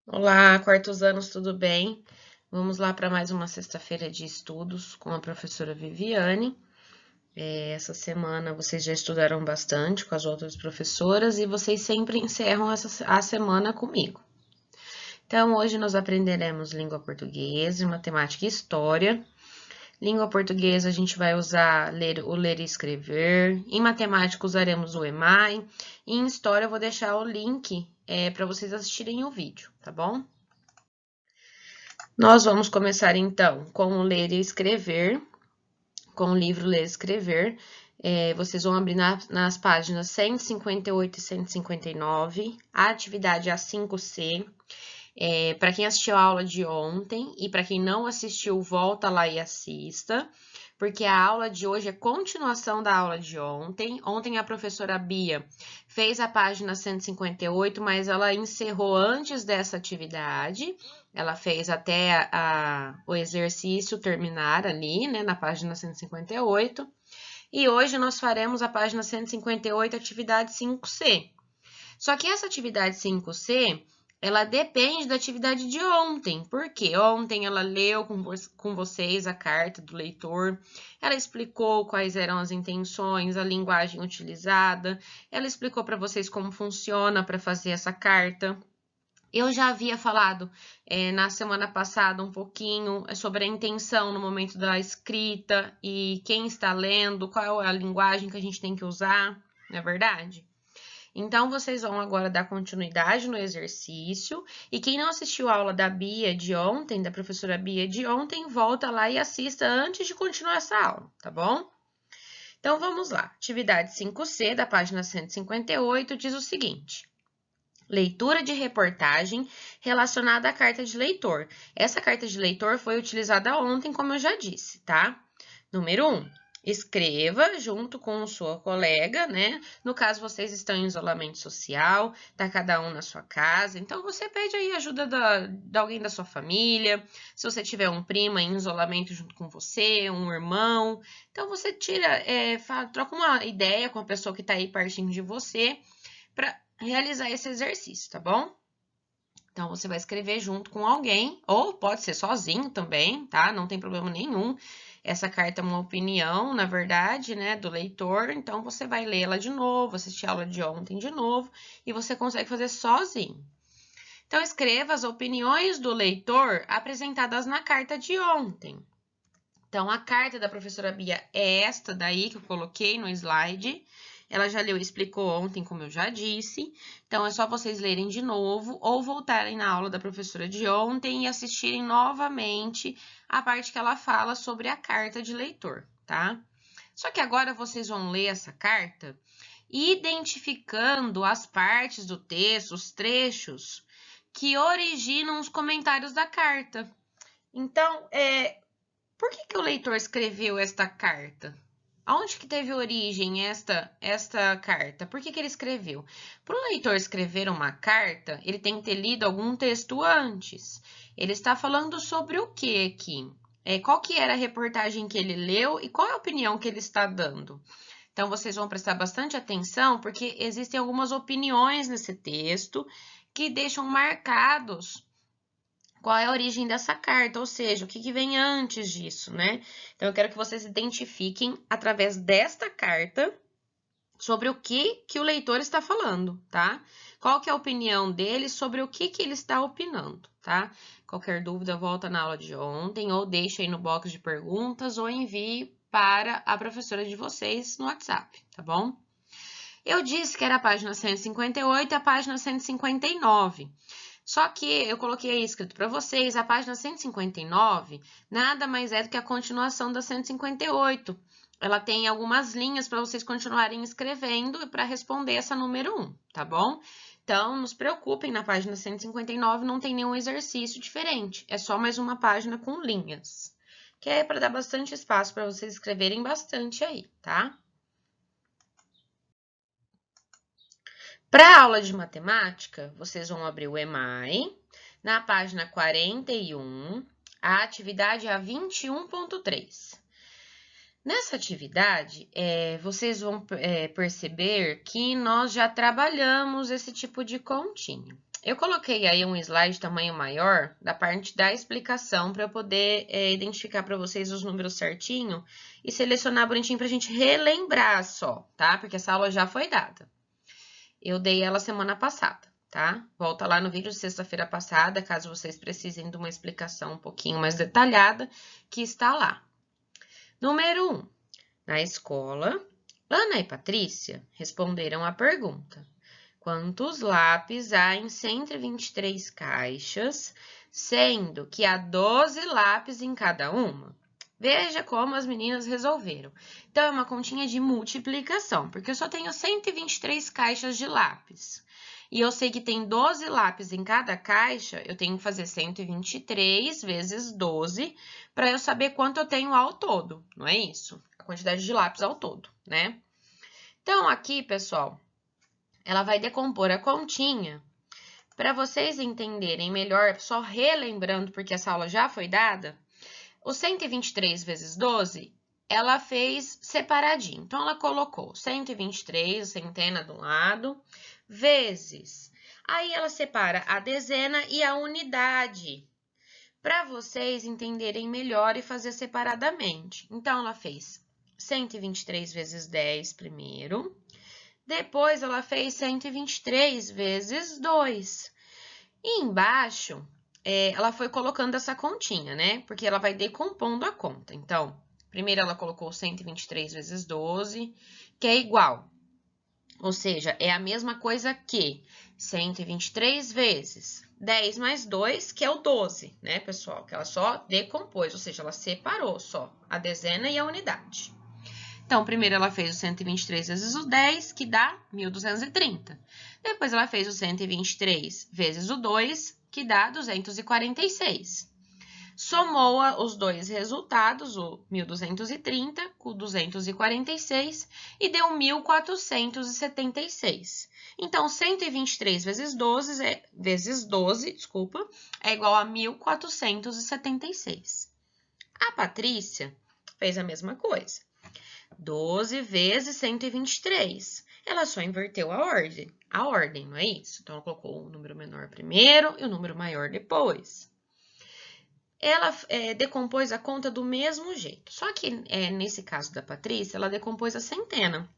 Olá, quartos anos, tudo bem? Vamos lá para mais uma sexta-feira de estudos com a professora Viviane. Essa semana vocês já estudaram bastante com as outras professoras e vocês sempre encerram a semana comigo. Então, hoje nós aprenderemos língua portuguesa, matemática e história. Língua portuguesa a gente vai usar o ler e escrever. Em matemática usaremos o EMAI. E em história eu vou deixar o link para vocês assistirem o vídeo, tá bom? Nós vamos começar então com o ler e escrever, com o livro Ler e Escrever. Vocês vão abrir nas páginas 158 e 159, a atividade A5C. Para quem assistiu a aula de ontem e para quem não assistiu, volta lá e assista, porque a aula de hoje é continuação da aula de ontem. Ontem a professora Bia fez a página 158, mas ela encerrou antes dessa atividade. Ela fez até o exercício terminar ali, né, na página 158. E hoje nós faremos a página 158, atividade 5C. Só que essa atividade 5C, ela depende da atividade de ontem, porque ontem ela leu com vocês a carta do leitor, ela explicou quais eram as intenções, a linguagem utilizada, ela explicou para vocês como funciona para fazer essa carta. Eu já havia falado na semana passada um pouquinho sobre a intenção no momento da escrita e quem está lendo, qual é a linguagem que a gente tem que usar, não é verdade? Então, vocês vão agora dar continuidade no exercício. E quem não assistiu a aula da Bia de ontem, da professora Bia de ontem, volta lá e assista antes de continuar essa aula, tá bom? Então, vamos lá. Atividade 5C, da página 158, diz o seguinte: leitura de reportagem relacionada à carta de leitor. Essa carta de leitor foi utilizada ontem, como eu já disse, tá? Número 1. Escreva junto com sua colega, né? No caso, vocês estão em isolamento social, tá cada um na sua casa. Então, você pede aí ajuda de alguém da sua família. Se você tiver um primo em isolamento junto com você, um irmão. Então, você troca uma ideia com a pessoa que tá aí pertinho de você para realizar esse exercício, tá bom? Então, você vai escrever junto com alguém, ou pode ser sozinho também, tá? Não tem problema nenhum. Essa carta é uma opinião, na verdade, né, do leitor, então você vai lê-la de novo, assistir a aula de ontem de novo, e você consegue fazer sozinho. Então, escreva as opiniões do leitor apresentadas na carta de ontem. Então, a carta da professora Bia é esta daí que eu coloquei no slide. Ela já leu e explicou ontem, como eu já disse. Então, é só vocês lerem de novo ou voltarem na aula da professora de ontem e assistirem novamente a parte que ela fala sobre a carta de leitor, tá? Só que agora vocês vão ler essa carta identificando as partes do texto, os trechos que originam os comentários da carta. Então, por que o leitor escreveu esta carta? Aonde que teve origem esta carta? Por que ele escreveu? Para o leitor escrever uma carta, ele tem que ter lido algum texto antes. Ele está falando sobre o que aqui? Qual que era a reportagem que ele leu e qual é a opinião que ele está dando? Então, vocês vão prestar bastante atenção, porque existem algumas opiniões nesse texto que deixam marcados qual é a origem dessa carta, ou seja, o que vem antes disso, né? Então, eu quero que vocês identifiquem, através desta carta, sobre o que o leitor está falando, tá? Qual que é a opinião dele sobre o que ele está opinando, tá? Qualquer dúvida, volta na aula de ontem, ou deixa aí no box de perguntas, ou envie para a professora de vocês no WhatsApp, tá bom? Eu disse que era a página 158 e a página 159. Só que eu coloquei aí escrito para vocês, a página 159 nada mais é do que a continuação da 158. Ela tem algumas linhas para vocês continuarem escrevendo para responder essa número 1, tá bom? Então, não se preocupem, na página 159 não tem nenhum exercício diferente, é só mais uma página com linhas, que é para dar bastante espaço para vocês escreverem bastante aí, tá? Para a aula de matemática, vocês vão abrir o EMAI, na página 41, a atividade é a 21.3. Nessa atividade, vocês vão perceber que nós já trabalhamos esse tipo de continha. Eu coloquei aí um slide de tamanho maior da parte da explicação para eu poder identificar para vocês os números certinho e selecionar bonitinho para a gente relembrar só, tá? Porque essa aula já foi dada. Eu dei ela semana passada, tá? Volta lá no vídeo de sexta-feira passada, caso vocês precisem de uma explicação um pouquinho mais detalhada, que está lá. Número 1. Na escola, Ana e Patrícia responderam a pergunta: quantos lápis há em 123 caixas, sendo que há 12 lápis em cada uma? Veja como as meninas resolveram. Então, é uma continha de multiplicação, porque eu só tenho 123 caixas de lápis. E eu sei que tem 12 lápis em cada caixa, eu tenho que fazer 123 vezes 12, para eu saber quanto eu tenho ao todo, não é isso? A quantidade de lápis ao todo, né? Então, aqui, pessoal, ela vai decompor a continha. Para vocês entenderem melhor, só relembrando, porque essa aula já foi dada, o 123 vezes 12, ela fez separadinho. Então, ela colocou 123, centena de um lado, vezes. Aí, ela separa a dezena e a unidade, para vocês entenderem melhor e fazer separadamente. Então, ela fez 123 vezes 10 primeiro. Depois, ela fez 123 vezes 2. E embaixo, ela foi colocando essa continha, né? Porque ela vai decompondo a conta. Então, primeiro ela colocou 123 vezes 12, que é igual. Ou seja, é a mesma coisa que 123 vezes 10 mais 2, que é o 12, né, pessoal? Que ela só decompôs, ou seja, ela separou só a dezena e a unidade. Então, primeiro ela fez o 123 vezes o 10, que dá 1.230. Depois ela fez o 123 vezes o 2, que dá 246. Somou os dois resultados, o 1.230 com o 246, e deu 1.476. Então, 123 vezes 12, é igual a 1.476. A Patrícia fez a mesma coisa. 12 vezes 123. Ela só inverteu a ordem, não é isso? Então, ela colocou o número menor primeiro e o número maior depois. Ela decompôs a conta do mesmo jeito, só que nesse caso da Patrícia, ela decompôs a centena.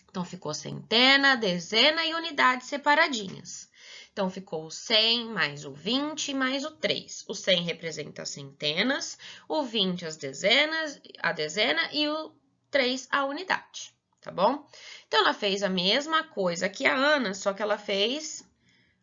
Então, ficou centena, dezena e unidade separadinhas. Então, ficou o 100 mais o 20 mais o 3. O 100 representa as centenas, o 20 a dezena e o 3 a unidade, tá bom? Então, ela fez a mesma coisa que a Ana, só que ela fez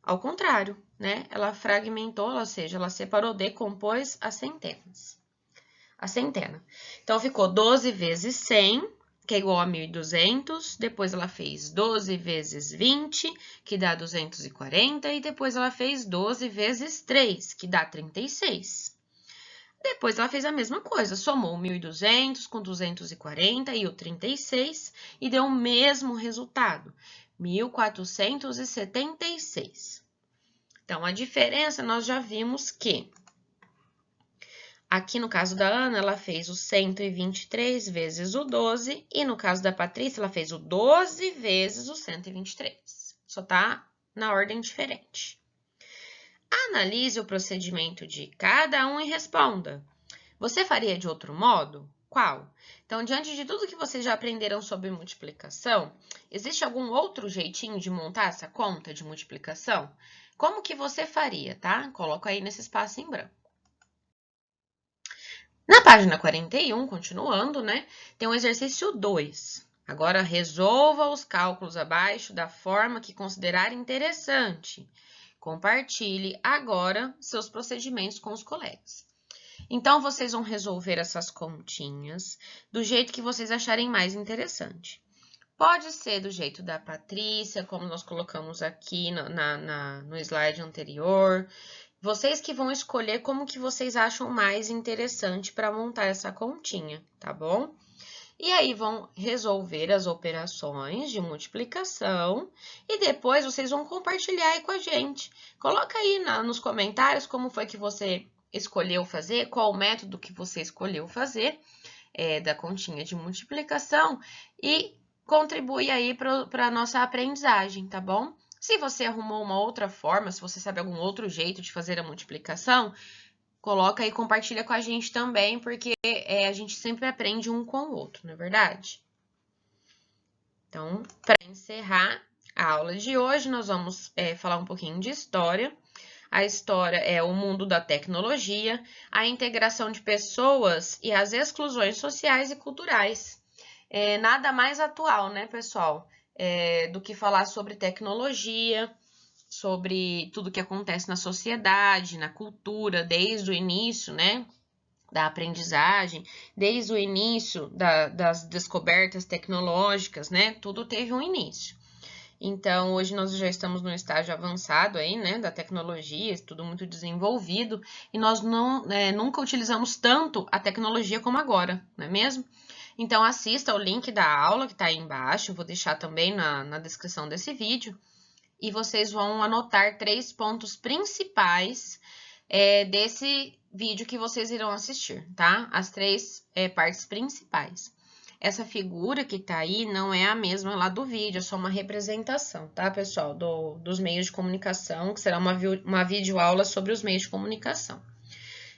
ao contrário, né? Ela fragmentou, ou seja, ela separou, decompôs as centenas. A centena. Então, ficou 12 vezes 100, que é igual a 1.200. Depois, ela fez 12 vezes 20, que dá 240. E depois, ela fez 12 vezes 3, que dá 36. Depois, ela fez a mesma coisa, somou 1.200 com 240 e o 36 e deu o mesmo resultado, 1.476. Então, a diferença, nós já vimos que aqui no caso da Ana, ela fez o 123 vezes o 12 e no caso da Patrícia, ela fez o 12 vezes o 123. Só tá na ordem diferente. Analise o procedimento de cada um e responda. Você faria de outro modo? Qual? Então, diante de tudo que vocês já aprenderam sobre multiplicação, existe algum outro jeitinho de montar essa conta de multiplicação? Como que você faria, tá? Coloca aí nesse espaço em branco. Na página 41, continuando, né? Tem o exercício 2. Agora, resolva os cálculos abaixo da forma que considerar interessante. Compartilhe agora seus procedimentos com os colegas. Então, vocês vão resolver essas continhas do jeito que vocês acharem mais interessante. Pode ser do jeito da Patrícia, como nós colocamos aqui no slide anterior. Vocês que vão escolher como que vocês acham mais interessante para montar essa continha, tá bom? E aí, vão resolver as operações de multiplicação e depois vocês vão compartilhar aí com a gente. Coloca aí nos comentários como foi que você escolheu fazer, qual o método que você escolheu fazer da continha de multiplicação e contribui aí para a nossa aprendizagem, tá bom? Se você arrumou uma outra forma, se você sabe algum outro jeito de fazer a multiplicação, coloca aí e compartilha com a gente também, porque a gente sempre aprende um com o outro, não é verdade? Então, para encerrar a aula de hoje, nós vamos falar um pouquinho de história. A história é o mundo da tecnologia, a integração de pessoas e as exclusões sociais e culturais. Nada mais atual, né, pessoal, do que falar sobre tecnologia, sobre tudo que acontece na sociedade, na cultura, desde o início, né, da aprendizagem, desde o início das descobertas tecnológicas, né, tudo teve um início. Então, hoje nós já estamos no estágio avançado aí, né, da tecnologia, tudo muito desenvolvido, e nós nunca utilizamos tanto a tecnologia como agora, não é mesmo? Então, assista o link da aula que está aí embaixo, eu vou deixar também na descrição desse vídeo, e vocês vão anotar 3 pontos principais desse vídeo que vocês irão assistir, tá? As 3 partes principais. Essa figura que tá aí não é a mesma lá do vídeo, é só uma representação, tá, pessoal? Dos meios de comunicação, que será uma videoaula sobre os meios de comunicação.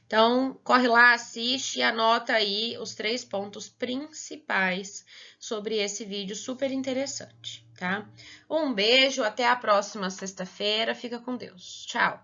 Então, corre lá, assiste e anota aí os 3 pontos principais sobre esse vídeo super interessante, tá? Um beijo, até a próxima sexta-feira, fica com Deus. Tchau!